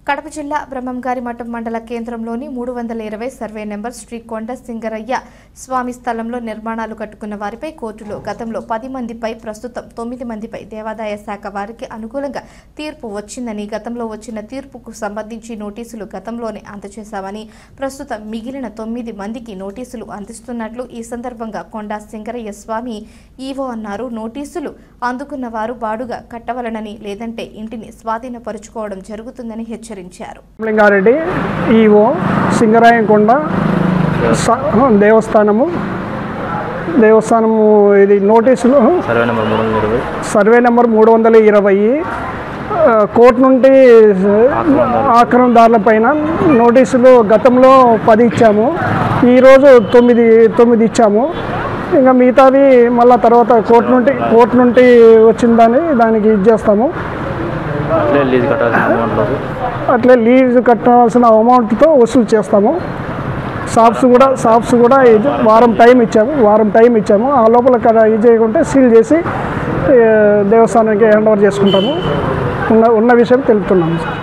కడప జిల్లా బ్రహ్మంగారి మఠం మండల కేంద్రంలోని 320 సర్వే నెంబర్ శ్రీ కొండ సింగరయ్య స్వామి స్థలంలో నిర్మాణాలు కట్టుకున్న వారిపై కోర్టులో గతంలో 10 మందిపై ప్రస్తుతం 9 మందిపై దేవాదాయ శాఖ వారికి అనుకూలంగా తీర్పు వచ్చిందని, గతంలో వచ్చిన తీర్పుకు సంబంధించి నోటీసులు గతంలోనే అందజేశామని, ప్రస్తుతం మిగిలిన 9 మందికి నోటీసులు అందిస్తున్నట్లు ఈ సందర్భంగా కొండ సింగరయ్య స్వామి ఈవో అన్నారు. నోటీసులు అందుకున్న వారు బాడుగా కట్టవలనని, లేదంటే ఇంటిని స్వాధీనపరుచుకోవడం జరుగుతుందని హెచ్చరించారు. లింగారెడ్డి ఈవో సింగరాయకొండ దేవస్థానము ఇది నోటీసులు సర్వే నెంబర్ 320 కోర్టు నుండి ఆక్రమణదారుల పైన నోటీసులు గతంలో 10 ఇచ్చాము, ఈరోజు 9 ఇచ్చాము. ఇంకా మిగతావి మళ్ళీ తర్వాత కోర్టు నుండి వచ్చిందని దానికి ఇచ్చేస్తాము. అట్లే లీజు కట్టాల్సిన అమౌంట్తో వసూలు చేస్తాము. షాప్స్ కూడా వారం టైం ఇచ్చాము. ఆ లోపల ఇది చేయకుంటే సీల్ చేసి దేవస్థానానికి హ్యాండ్ ఓవర్ చేసుకుంటాము. ఉన్న విషయం తెలుపుతున్నాము సార్.